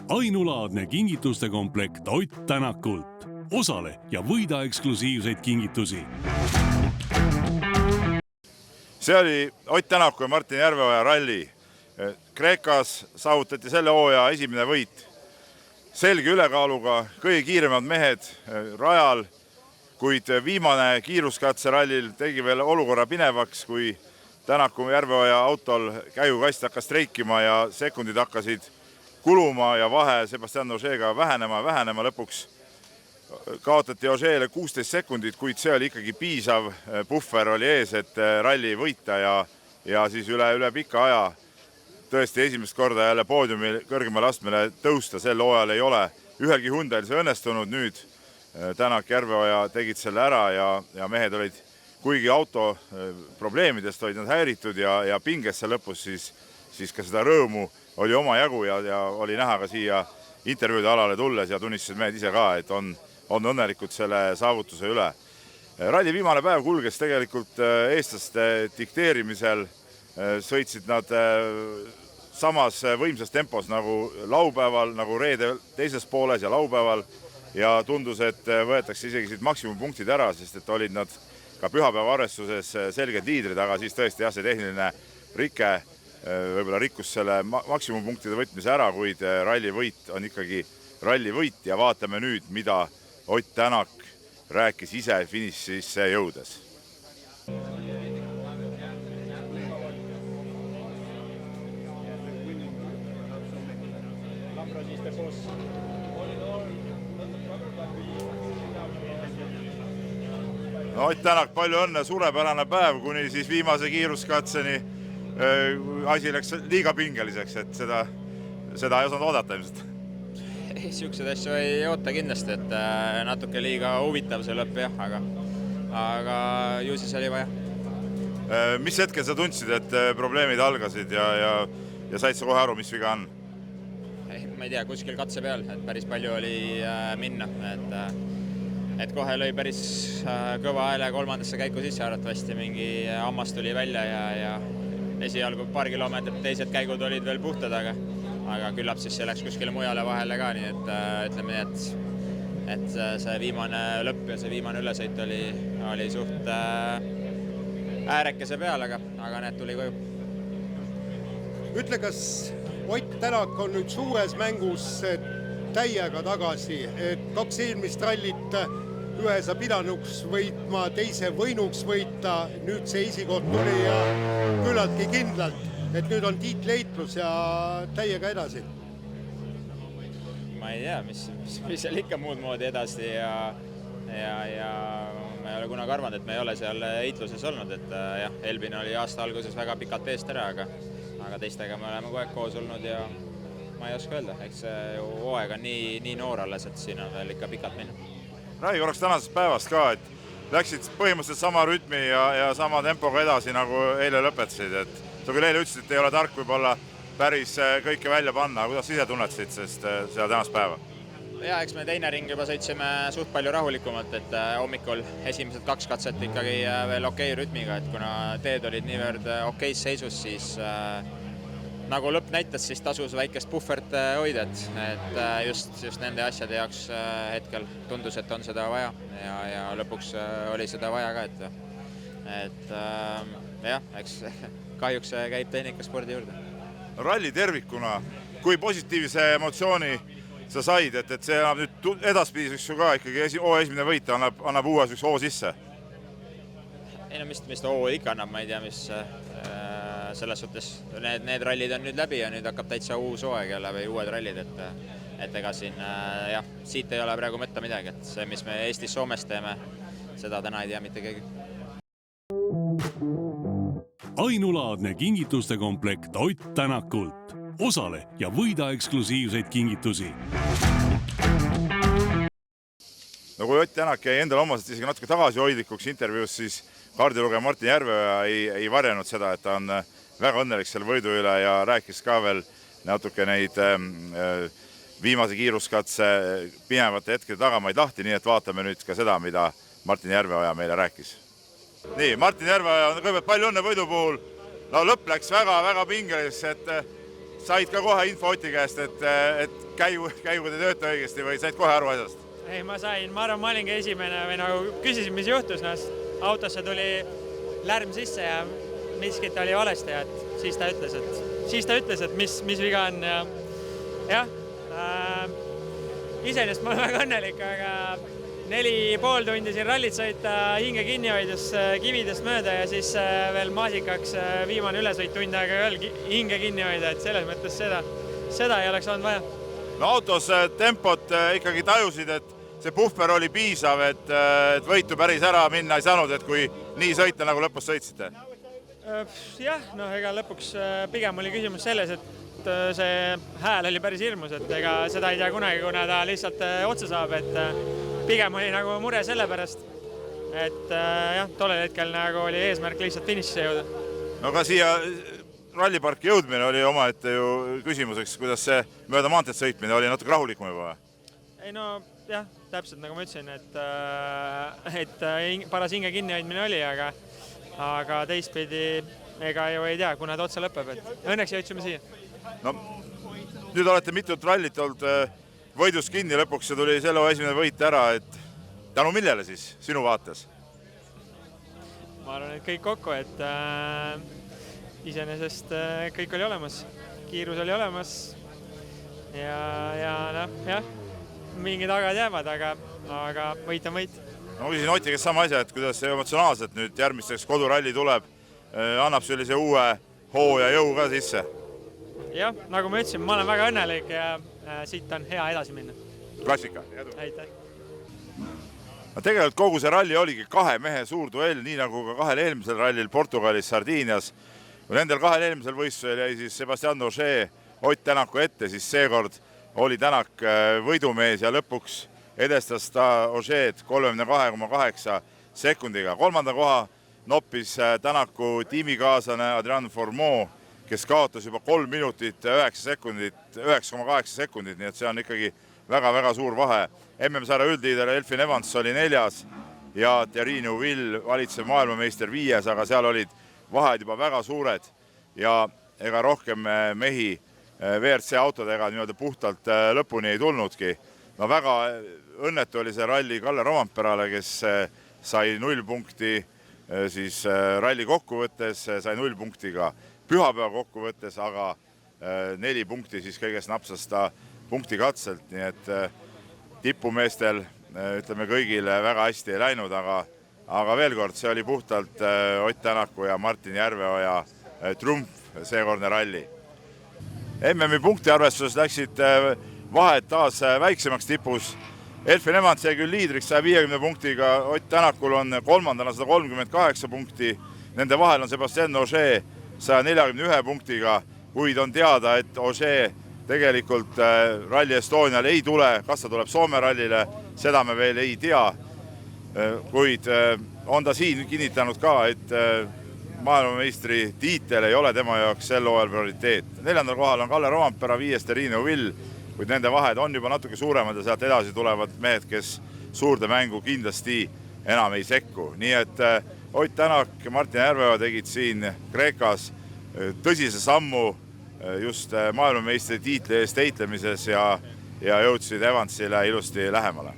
Ainulaadne kingituste komplekt Ott Tänakult. Osale ja võida eksklusiivseid kingitusi. See oli Ott Tänaku ja Martin Järveoja ralli. Kreekas saavutati selle hooaja esimene võit. Selge ülekaaluga, kõige kiiremad mehed rajal, kuid viimane kiiruskatse rallil tegi veel olukorra pinevaks, kui Tänaku Järveoja autol käigukast hakkas streikima ja sekundid hakkasid kuluma ja vahe Sebastian Ožeega vähenema. Lõpuks kaotati Ožeele 16 sekundit, kuid see oli ikkagi piisav puhver oli ees, et ralli võita ja siis üle pika aja tõesti esimest korda jälle poodiumi kõrgemale astmele tõusta. Sel hooajal ei ole ühelgi Hyundai'l see õnnestunud. Nüüd Tänak Järveoja tegid selle ära ja mehed olid, kuigi auto probleemidest olid nad häiritud ja pingesse lõpus, siis ka seda rõõmu oli omajagu ja oli näha ka siia intervjuude alale tulles ja tunnistasid mehed ise ka, et on õnnelikud selle saavutuse üle. Ralli viimane päev kulges tegelikult eestlaste dikteerimisel. Sõitsid nad samas võimsas tempos nagu laupäeval, nagu reede teises pooles ja laupäeval ja tundus, et võetakse isegi siit maksimumpunktid ära, sest et olid nad ka pühapäeva arvestuses selged liidrid, aga siis tõesti see tehniline rike võib-olla rikkus selle maksimumpunktide võtmise ära, kuid ralli võit on ikkagi ralli võit ja vaatame nüüd, mida Ott Tänak rääkis ise finišisse jõudes. Ott Tänak, palju õnne, suurepärane päev kuni siis viimase kiiruskatseni. Asi läks liiga pingeliseks, et seda ei osanud oodata ilmselt. Siuksed asju ei oota kindlasti, et natuke liiga huvitav see lõpp jah, aga ju siis oli vaja. Mis hetkel sa tundsid, et probleemid algasid ja said sa kohe aru, mis viga on? Ma ei tea, kuskil katse peal, et päris palju oli minna, et kohe lõi päris kõva hääle kolmandasse käiku sisse arvatavasti, mingi hammas tuli välja ja esialgu paar kilomeetrit teised käigud olid veel puhtad, aga küllap siis see läks kuskile mujale vahele ka, nii et ütleme nii, et see viimane lõpp ja see viimane ülesõit oli suht äärekese peal, aga need tuli koju. Ütle, kas Ott Tänak on nüüd suures mängus täiega tagasi, et 2 eelmist rallit ühe sa pidanuks võitma, teise võinuks võita, nüüd see esikoht tuli ja küllaltki kindlalt, et nüüd on tiitleitlus ja täiega edasi. Ma ei tea, mis seal ikka muud moodi edasi ja ma ei ole kunagi arvanud, et me ei ole seal heitluses olnud, et jah, Elbin oli aasta alguses väga pikalt eest ära, aga teistega me oleme kogu aeg koos olnud ja ma ei oska öelda, eks see hooaeg on nii noor alles, et siin on veel ikka pikalt minna. Räägi korraks tänasest päevast ka, et läksid põhimõtteliselt sama rütmi ja sama tempoga edasi, nagu eile lõpetasid. Sa küll eile ütlesid, et ei ole tark võib-olla päris kõike välja panna. Kuidas ise tunnetasid seda tänast päeva? Ja, eks me teine ring juba sõitsime suht palju rahulikumalt, et hommikul esimesed 2 katset ikkagi veel okei rütmiga, et kuna teed olid niivõrd okeis seisus, siis nagu lõpp näitas, siis tasus väikest puhvert hoida, et just nende asjade jaoks hetkel tundus, et on seda vaja ja lõpuks oli seda vaja ka, et jah, eks kahjuks käib tehnikaspordi juurde. Ralli tervikuna, kui positiivse emotsiooni sa said, et see annab nüüd edaspidiseks ka ikkagi esimene võit annab uue hoo sisse? Ei no mis hoo ikka annab, ma ei tea, mis selles suhtes need rallid on nüüd läbi ja nüüd hakkab täitsa uus hooaeg jälle või uued rallid, et ega siin jah, siit ei ole praegu mõtta midagi, et see, mis me Eestis Soomes teeme, seda täna ei tea mitte keegi. Ainulaadne kingituste komplekt Ott Tänakult. Osale ja võida eksklusiivseid kingitusi. No kui Ott Tänak jäi endale omaselt isegi natuke tagasihoidlikuks intervjuus, siis kaardilugeja Martin Järveoja ei varjanud seda, et ta on väga õnnelik selle võidu üle ja rääkis ka veel natuke neid viimase kiiruskatse pinevate hetkede tagamaid lahti, nii et vaatame nüüd ka seda, mida Martin Järveoja meile rääkis. Nii, Martin Järveoja, kõigepealt palju õnne võidu puhul. No lõpp läks väga-väga pingelis, et said ka kohe info Oti käest, et käigud ei tööta õigesti või said kohe aru asjast? Ei, ma arvan, ma olingi esimene või nagu küsisin, mis juhtus, autosse tuli lärm sisse ja miskit oli valesti ja siis ta ütles, et mis viga on ja jah, iseenesest ma olen väga õnnelik, aga 4,5 tundi siin rallit sõita hinge kinni hoidus kividest mööda ja siis veel maasikaks viimane ülesõit tund aega veel hinge kinni hoida, et selles mõttes seda ei oleks olnud vaja. No autos tempot ikkagi tajusid, et see puhver oli piisav, et võitu päris ära minna ei saanud, et kui nii sõita nagu lõpus sõitsite? Jah, ega lõpuks pigem oli küsimus selles, et see hääl oli päris hirmus, et ega seda ei tea kunagi, kuna ta lihtsalt otsa saab, et pigem oli nagu mure selle pärast, et jah, tollel hetkel nagu oli eesmärk lihtsalt finišisse jõuda. No ka siia ralliparki jõudmine oli omaette ju küsimuseks, kuidas see mööda maanteed sõitmine oli natuke rahulikum juba? Ei no jah, täpselt nagu ma ütlesin, et paras hinge kinnihoidmine oli, aga teistpidi ega ju ei tea, kuna ta otsa lõpeb, et õnneks jõudsime siia. No nüüd olete mitut rallit olnud võidus kinni, lõpuks tuli selle esimene võit ära, et tänu millele siis sinu vaates? Ma arvan, et kõik kokku, et iseenesest kõik oli olemas, kiirus oli olemas ja mingi tagad jäävad, aga võit on võit. Ma küsisin Oti käest sama asja, et kuidas see emotsionaalselt nüüd järgmisteks koduralli tuleb, annab sellise uue hoo ja jõu ka sisse? Jah, nagu ma ütlesin, ma olen väga õnnelik ja siit on hea edasi minna. Klassika. Aitäh. Tegelikult kogu see ralli oligi kahe mehe suur duell, nii nagu ka kahel eelmisel rallil Portugalis, Sardiinias. Nendel kahel eelmisel võistlusel jäi siis Sebastian Ogier Ott Tänaku ette, siis seekord oli Tänak võidumees ja lõpuks edestas ta Ogier'd 32,8 sekundiga. Kolmanda koha noppis Tänaku tiimikaaslane Adrian Fourmont, kes kaotas juba 3 minutit 9,8 sekundit, nii et see on ikkagi väga-väga suur vahe. MM-sarja üldliider Elfyn Evans oli 4. ja Thierry Neuville valitsev maailmameister 5., aga seal olid vahed juba väga suured ja ega rohkem mehi WRC autodega niimoodi puhtalt lõpuni ei tulnudki. No väga õnnetu oli see ralli Kalle Romantperale, kes sai 0 punkti siis ralli kokkuvõttes, sai 0 punktiga pühapäeva kokkuvõttes, aga 4 punkti siis kõigest napsas ta punkti katselt, nii et tipumeestel, ütleme kõigile väga hästi ei läinud, aga veel kord, see oli puhtalt Ott Tänaku ja Martin Järveoja trumf seekordne ralli. MM-i punktiarvestuses läksid vahed taas väiksemaks tipus. Elfyn Evans jäi küll liidriks 150 punktiga, Ott Tänakul on kolmandana 138 punkti, nende vahel on Sebastian Ogier 141 punktiga, kuid on teada, et Ogier tegelikult Rally Estonial ei tule, kas ta tuleb Soome rallile, seda me veel ei tea, kuid on ta siin kinnitanud ka, et maailmameistri tiitel ei ole tema jaoks sel hooajal prioriteet. 4. kohal on Kalle Romantpera, 5. Thierry Neuville, kuid nende vahed on juba natuke suuremad ja sealt edasi tulevad mehed, kes suurde mängu kindlasti enam ei sekku. Nii et Ott Tänak ja Martin Järveoja tegid siin Kreekas tõsise sammu just maailmameistri tiitli eest heitlemises ja jõudsid Evansile ilusti lähemale.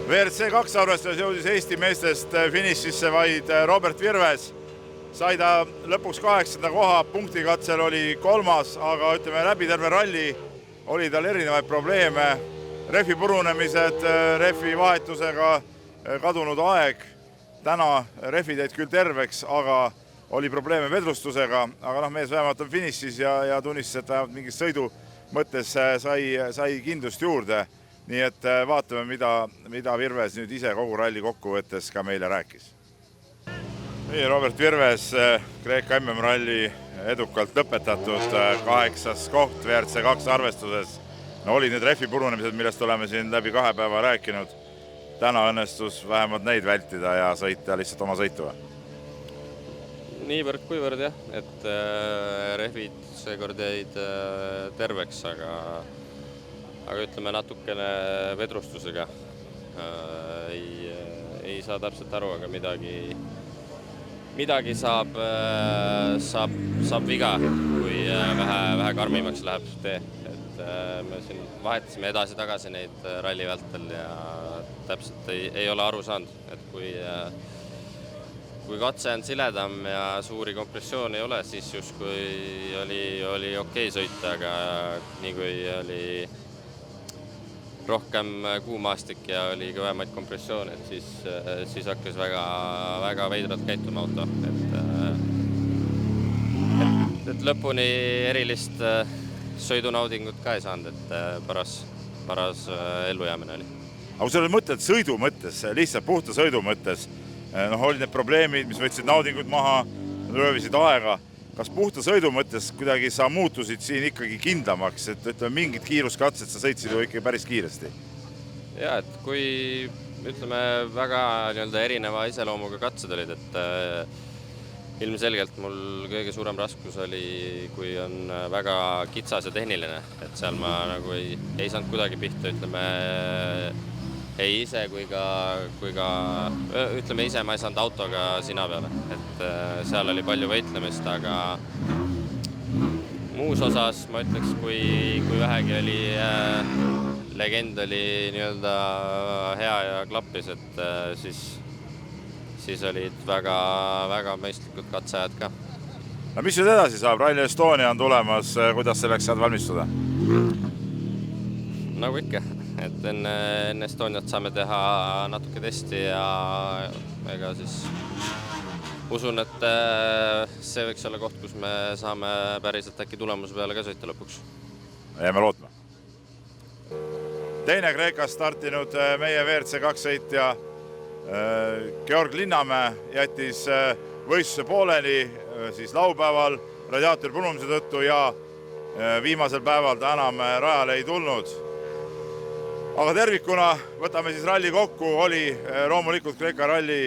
WRC 2 arvestuses jõudis Eesti meestest finišisse vaid Robert Virves. Sai ta lõpuks 8. koha, punktikatsel oli 3., aga ütleme läbi terve ralli oli tal erinevaid probleeme. Rehvi purunemised, rehvi vahetusega kadunud aeg. Täna rehvid jäid küll terveks, aga oli probleeme vedrustusega, aga mees vähemalt on finišis ja tunnistas, et vähemalt mingis sõidu mõttes sai kindlust juurde. Nii et vaatame, mida Virves nüüd ise kogu ralli kokkuvõttes ka meile rääkis. Robert Virves, Kreeka MM-ralli edukalt lõpetatud 8. koht WRC 2 arvestuses. Olid need rehvi purunemised, millest oleme siin läbi 2 päeva rääkinud. Täna õnnestus vähemalt neid vältida ja sõita lihtsalt oma sõitu. Niivõrd kuivõrd jah, et rehvid seekord jäid terveks, aga ütleme natukene vedrustusega. Ei saa täpselt aru, aga midagi saab viga, kui vähe karmimaks läheb tee. Et me siin vahetasime edasi-tagasi neid ralli vältel ja täpselt ei ole aru saanud, et kui katse on siledam ja suuri kompressioone ei ole, siis justkui oli okei sõita, aga nii kui oli rohkem kuumaastik ja oli kõvemaid kompressioone, siis hakkas väga veidralt käituma auto. Et lõpuni erilist sõidunaudingut ka ei saanud, et paras ellujäämine oli. Aga kui sa mõtled sõidu mõttes, lihtsalt puhta sõidu mõttes, olid need probleemid, mis võtsid naudingut maha, röövisid aega. Kas puhta sõidu mõttes kuidagi sa muutusid siin ikkagi kindlamaks, et mingid kiiruskatsed sa sõitsid ju ikkagi päris kiiresti? Ja, et kui ütleme väga erineva iseloomuga katsed olid, et ilmselgelt mul kõige suurem raskus oli, kui on väga kitsas ja tehniline, et seal ma nagu ei saanud kuidagi pihta, ütleme ei ise kui ka ütleme ise ma ei saanud autoga sina peale, et seal oli palju võitlemist, aga muus osas ma ütleks, kui vähegi oli legend oli nii-öelda hea ja klappis, et siis olid väga mõistlikud katsajad ka. No mis nüüd edasi saab? Rally Estonia on tulemas, kuidas selleks saad valmistuda? Nagu ikka, et enne Estoniat saame teha natuke testi ja ega siis usun, et see võiks olla koht, kus me saame päriselt äkki tulemuse peale ka sõita lõpuks. Jääme lootma. Teine Kreekas startinud meie WRC2 sõitja Georg Linnamäe jättis võistluse pooleli siis laupäeval radiaatori punumise tõttu ja viimasel päeval ta enam rajale ei tulnud. Aga tervikuna võtame siis ralli kokku, oli loomulikult Kreeka ralli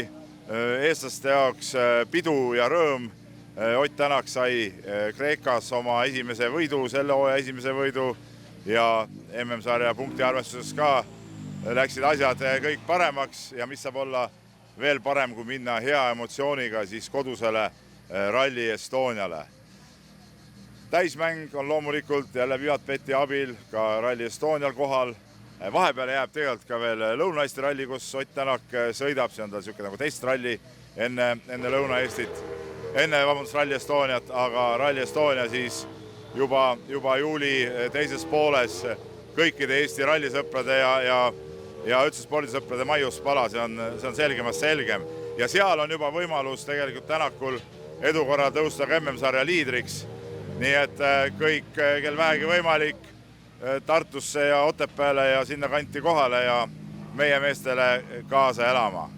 eestlaste jaoks pidu ja rõõm. Ott Tänak sai Kreekas oma esimese võidu, selle hooaja esimese võidu ja MM-sarja punktiarvestuses ka läksid asjad kõik paremaks ja mis saab olla veel parem, kui minna hea emotsiooniga siis kodusele Rally Estoniale. Täismäng on loomulikult jälle Viatbeti abil ka Rally Estonial kohal. Vahepeale jääb tegelikult ka veel Lõuna-Eesti ralli, kus Ott Tänak sõidab, see on tal selline nagu testralli enne Lõuna-Eestit, enne Rally Estoniat, aga Rally Estonia siis juba juuli teises pooles kõikide Eesti rallisõprade ja üldse spordisõprade maius pala, see on selgemast selgem. Ja seal on juba võimalus tegelikult Tänakul edu korral tõusta MM-sarja liidriks, nii et kõik, kel vähegi võimalik, Tartusse ja Otepääle ja sinna kanti kohale ja meie meestele kaasa elama.